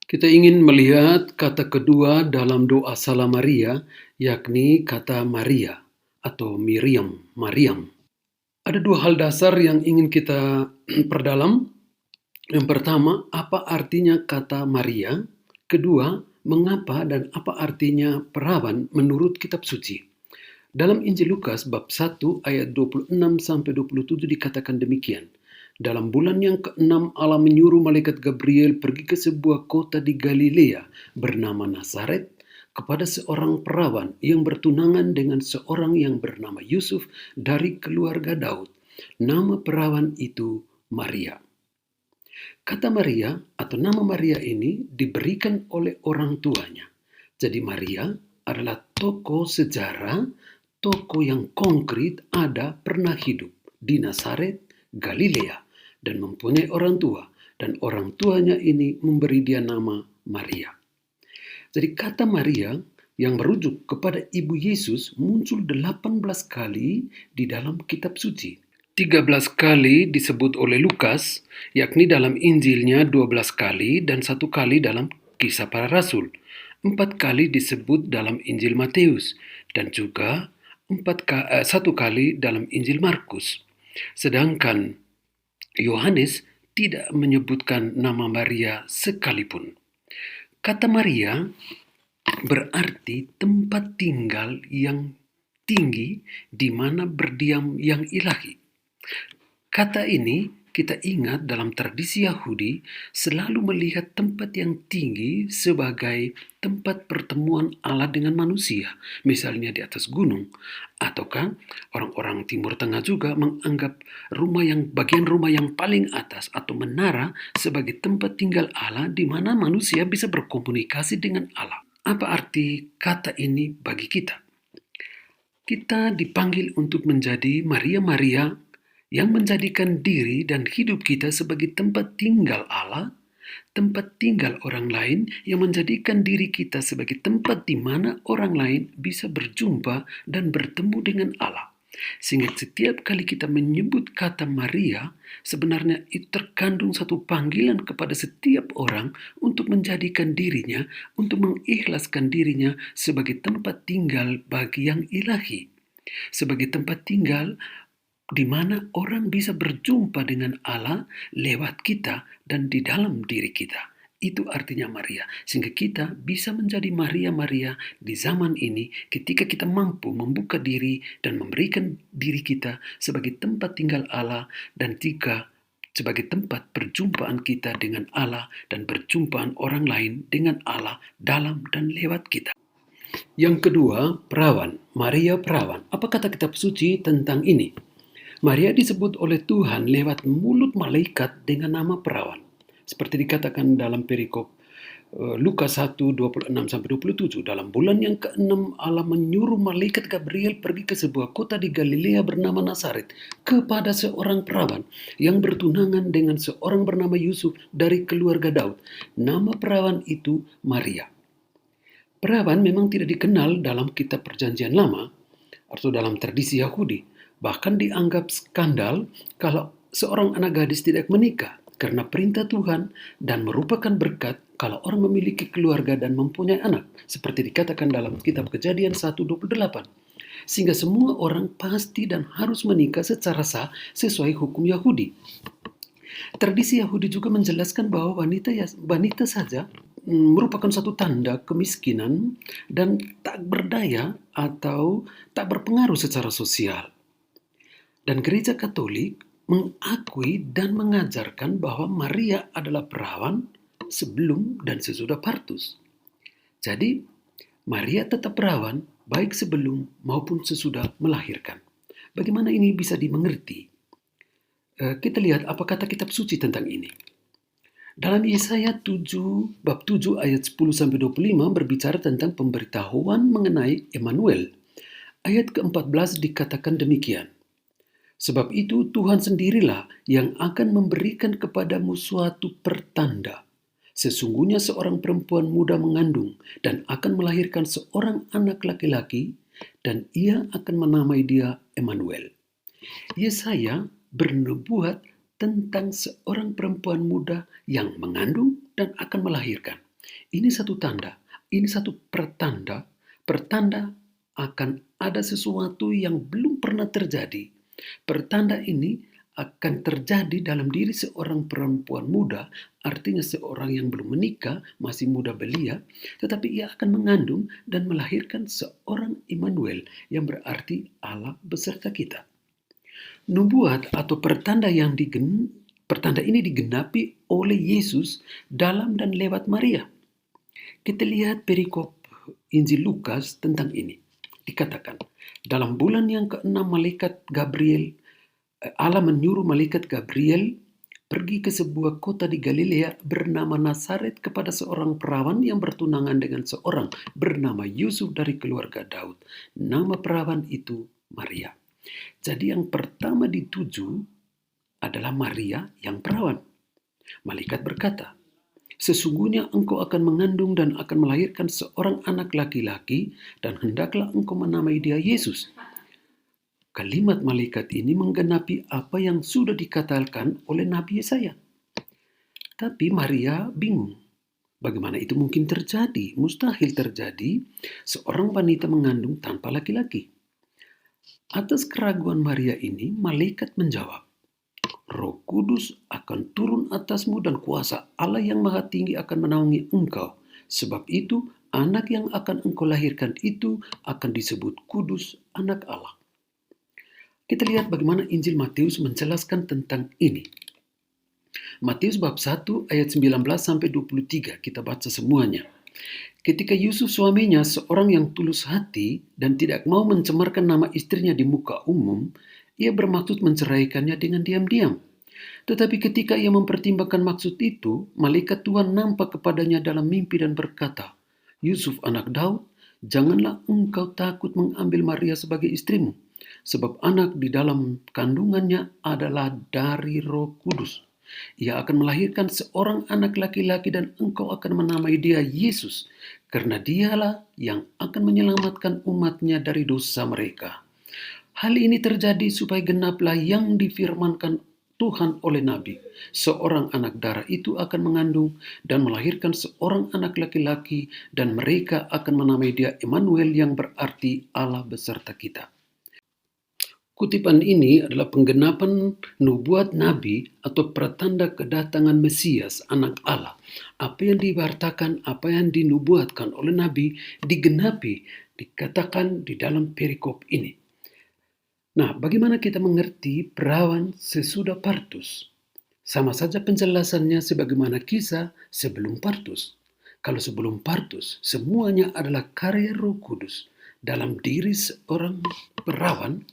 Kita ingin melihat kata kedua dalam doa Salam Maria, yakni kata Maria atau Miriam, Mariam. Ada dua hal dasar yang ingin kita perdalam. Yang pertama, apa artinya kata Maria? Kedua, mengapa dan apa artinya perawan menurut kitab suci? Dalam Injil Lukas bab 1 ayat 26 sampai 27 dikatakan demikian. Dalam bulan yang ke-6 Allah menyuruh malaikat Gabriel pergi ke sebuah kota di Galilea bernama Nazaret kepada seorang perawan yang bertunangan dengan seorang yang bernama Yusuf dari keluarga Daud. Nama perawan itu Maria. Kata Maria atau nama Maria ini diberikan oleh orang tuanya. Jadi Maria adalah tokoh sejarah, tokoh yang konkret pernah hidup di Nazaret, Galilea, dan mempunyai orang tua. Dan orang tuanya ini memberi dia nama Maria. Jadi kata Maria yang merujuk kepada Ibu Yesus muncul 18 kali di dalam kitab suci. 13 kali disebut oleh Lukas, yakni dalam Injilnya 12 kali dan 1 kali dalam Kisah Para Rasul. 4 kali disebut dalam Injil Matius dan juga 1 kali dalam Injil Markus. Sedangkan Yohanes tidak menyebutkan nama Maria sekalipun. Kata Maria berarti tempat tinggal yang tinggi di mana berdiam yang ilahi. Kata ini kita ingat dalam tradisi Yahudi selalu melihat tempat yang tinggi sebagai tempat pertemuan Allah dengan manusia, misalnya di atas gunung. Ataukah orang-orang Timur Tengah juga menganggap bagian rumah yang paling atas atau menara sebagai tempat tinggal Allah di mana manusia bisa berkomunikasi dengan Allah. Apa arti kata ini bagi kita? Kita dipanggil untuk menjadi Maria-Maria yang menjadikan diri dan hidup kita sebagai tempat tinggal Allah, tempat tinggal orang lain yang menjadikan diri kita sebagai tempat di mana orang lain bisa berjumpa dan bertemu dengan Allah. Sehingga setiap kali kita menyebut kata Maria, sebenarnya itu terkandung satu panggilan kepada setiap orang untuk menjadikan dirinya, untuk mengikhlaskan dirinya sebagai tempat tinggal bagi yang ilahi. Sebagai tempat tinggal di mana orang bisa berjumpa dengan Allah lewat kita dan di dalam diri kita. Itu artinya Maria. Sehingga kita bisa menjadi Maria-Maria di zaman ini ketika kita mampu membuka diri dan memberikan diri kita sebagai tempat tinggal Allah dan juga sebagai tempat perjumpaan kita dengan Allah dan perjumpaan orang lain dengan Allah dalam dan lewat kita. Yang kedua, perawan. Maria perawan. Apa kata kitab suci tentang ini? Maria disebut oleh Tuhan lewat mulut malaikat dengan nama perawan. Seperti dikatakan dalam perikop Lukas 1, 26-27. Dalam bulan yang ke-6 Allah menyuruh malaikat Gabriel pergi ke sebuah kota di Galilea bernama Nazaret kepada seorang perawan yang bertunangan dengan seorang bernama Yusuf dari keluarga Daud. Nama perawan itu Maria. Perawan memang tidak dikenal dalam kitab Perjanjian Lama atau dalam tradisi Yahudi. Bahkan dianggap skandal kalau seorang anak gadis tidak menikah karena perintah Tuhan dan merupakan berkat kalau orang memiliki keluarga dan mempunyai anak. Seperti dikatakan dalam kitab Kejadian 1:28. Sehingga semua orang pasti dan harus menikah secara sah sesuai hukum Yahudi. Tradisi Yahudi juga menjelaskan bahwa wanita saja merupakan satu tanda kemiskinan dan tak berdaya atau tak berpengaruh secara sosial. Dan gereja Katolik mengakui dan mengajarkan bahwa Maria adalah perawan sebelum dan sesudah partus. Jadi, Maria tetap perawan baik sebelum maupun sesudah melahirkan. Bagaimana ini bisa dimengerti? Kita lihat apa kata kitab suci tentang ini. Dalam Yesaya 7, bab 7 ayat 10-25 berbicara tentang pemberitahuan mengenai Emmanuel. Ayat ke-14 dikatakan demikian. Sebab itu Tuhan sendirilah yang akan memberikan kepadamu suatu pertanda. Sesungguhnya seorang perempuan muda mengandung dan akan melahirkan seorang anak laki-laki dan ia akan menamai dia Emmanuel. Yesaya bernubuat tentang seorang perempuan muda yang mengandung dan akan melahirkan. Ini satu tanda, ini satu pertanda akan ada sesuatu yang belum pernah terjadi. Pertanda ini akan terjadi dalam diri seorang perempuan muda, artinya seorang yang belum menikah, masih muda belia, tetapi ia akan mengandung dan melahirkan seorang Immanuel yang berarti Allah beserta kita. Nubuat atau pertanda ini digenapi oleh Yesus dalam dan lewat Maria. Kita lihat perikop Injil Lukas tentang ini. Dikatakan, dalam bulan yang ke-6 Allah menyuruh malaikat Gabriel pergi ke sebuah kota di Galilea bernama Nazaret kepada seorang perawan yang bertunangan dengan seorang bernama Yusuf dari keluarga Daud. Nama perawan itu Maria. Jadi yang pertama dituju adalah Maria yang perawan. Malaikat berkata, sesungguhnya engkau akan mengandung dan akan melahirkan seorang anak laki-laki dan hendaklah engkau menamai dia Yesus. Kalimat malaikat ini menggenapi apa yang sudah dikatakan oleh Nabi Yesaya. Tapi Maria bingung. Bagaimana itu mungkin terjadi? Mustahil terjadi seorang wanita mengandung tanpa laki-laki. Atas keraguan Maria ini, malaikat menjawab, Roh Kudus akan turun atasmu dan kuasa Allah yang Maha Tinggi akan menaungi engkau. Sebab itu, anak yang akan engkau lahirkan itu akan disebut kudus, anak Allah. Kita lihat bagaimana Injil Matius menjelaskan tentang ini. Matius bab 1 ayat 19 sampai 23, kita baca semuanya. Ketika Yusuf suaminya seorang yang tulus hati dan tidak mau mencemarkan nama istrinya di muka umum, ia bermaksud menceraikannya dengan diam-diam. Tetapi ketika ia mempertimbangkan maksud itu, malaikat Tuhan nampak kepadanya dalam mimpi dan berkata, Yusuf anak Daud, janganlah engkau takut mengambil Maria sebagai istrimu, sebab anak di dalam kandungannya adalah dari Roh Kudus. Ia akan melahirkan seorang anak laki-laki dan engkau akan menamai dia Yesus, karena dialah yang akan menyelamatkan umatnya dari dosa mereka. Hal ini terjadi supaya genaplah yang difirmankan Tuhan oleh Nabi. Seorang anak darah itu akan mengandung dan melahirkan seorang anak laki-laki dan mereka akan menamai dia Immanuel yang berarti Allah beserta kita. Kutipan ini adalah penggenapan nubuat Nabi atau pertanda kedatangan Mesias, anak Allah. Apa yang diwartakan, apa yang dinubuatkan oleh Nabi digenapi, dikatakan di dalam perikop ini. Nah, bagaimana kita mengerti perawan sesudah partus? Sama saja penjelasannya sebagaimana kisah sebelum partus. Kalau sebelum partus, semuanya adalah karya Roh Kudus dalam diri seorang perawan,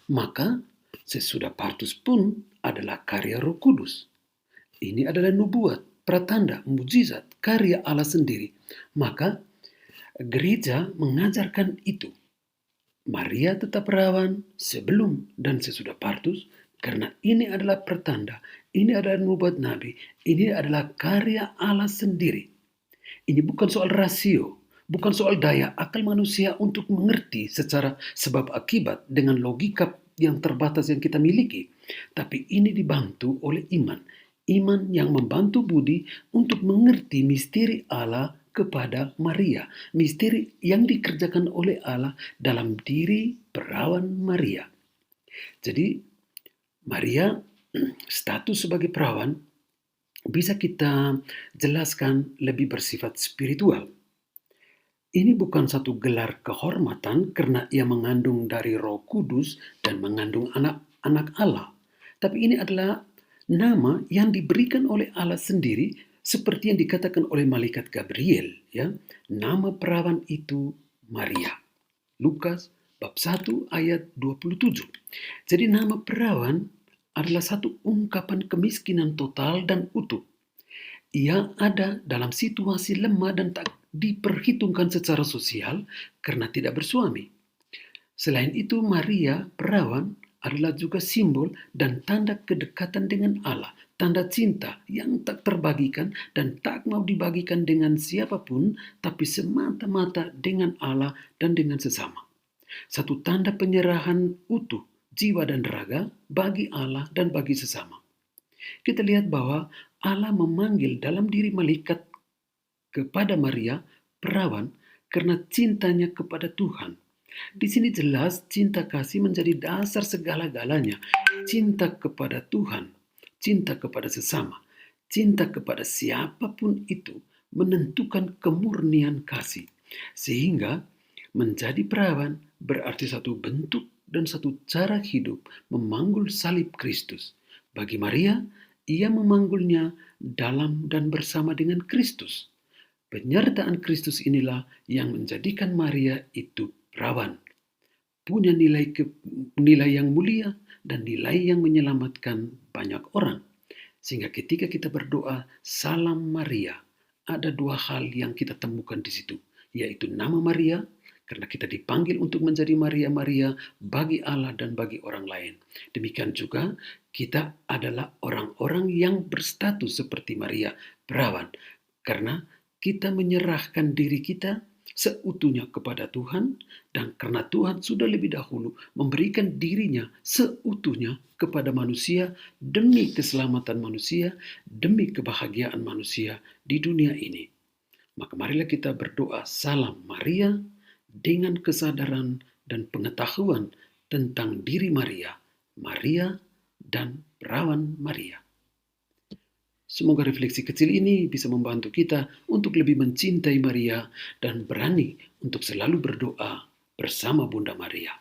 maka sesudah partus pun adalah karya Roh Kudus. Ini adalah nubuat, pratanda, mujizat, karya Allah sendiri. Maka gereja mengajarkan itu. Maria tetap perawan sebelum dan sesudah partus karena ini adalah pertanda, ini adalah nubuat Nabi, ini adalah karya Allah sendiri. Ini bukan soal rasio, bukan soal daya akal manusia untuk mengerti secara sebab akibat dengan logika yang terbatas yang kita miliki. Tapi ini dibantu oleh iman. Iman yang membantu budi untuk mengerti misteri Allah kepada Maria. Misteri yang dikerjakan oleh Allah dalam diri perawan Maria. Jadi Maria status sebagai perawan bisa kita jelaskan lebih bersifat spiritual. Ini bukan satu gelar kehormatan karena ia mengandung dari Roh Kudus dan mengandung anak-anak Allah. Tapi ini adalah nama yang diberikan oleh Allah sendiri seperti yang dikatakan oleh malaikat Gabriel. Ya, nama perawan itu Maria. Lukas bab 1 ayat 27. Jadi nama perawan adalah satu ungkapan kemiskinan total dan utuh. Ia ada dalam situasi lemah dan tak diperhitungkan secara sosial karena tidak bersuami. Selain itu, Maria, perawan, adalah juga simbol dan tanda kedekatan dengan Allah, tanda cinta yang tak terbagikan dan tak mau dibagikan dengan siapapun, tapi semata-mata dengan Allah dan dengan sesama. Satu tanda penyerahan utuh, jiwa dan raga bagi Allah dan bagi sesama. Kita lihat bahwa Allah memanggil dalam diri malaikat kepada Maria, perawan, karena cintanya kepada Tuhan. Di sini jelas cinta kasih menjadi dasar segala-galanya. Cinta kepada Tuhan, cinta kepada sesama, cinta kepada siapapun itu menentukan kemurnian kasih. Sehingga menjadi perawan berarti satu bentuk dan satu cara hidup memanggul salib Kristus. Bagi Maria, ia memanggulnya dalam dan bersama dengan Kristus. Penyertaan Kristus inilah yang menjadikan Maria itu perawan, punya nilai yang mulia dan nilai yang menyelamatkan banyak orang. Sehingga ketika kita berdoa, Salam Maria, ada dua hal yang kita temukan di situ, yaitu nama Maria, karena kita dipanggil untuk menjadi Maria-Maria bagi Allah dan bagi orang lain. Demikian juga kita adalah orang-orang yang berstatus seperti Maria, perawan, karena kita menyerahkan diri kita seutuhnya kepada Tuhan, dan karena Tuhan sudah lebih dahulu memberikan dirinya seutuhnya kepada manusia demi keselamatan manusia, demi kebahagiaan manusia di dunia ini. Maka marilah kita berdoa Salam Maria dengan kesadaran dan pengetahuan tentang diri Maria, Maria dan perawan Maria. Semoga refleksi kecil ini bisa membantu kita untuk lebih mencintai Maria dan berani untuk selalu berdoa bersama Bunda Maria.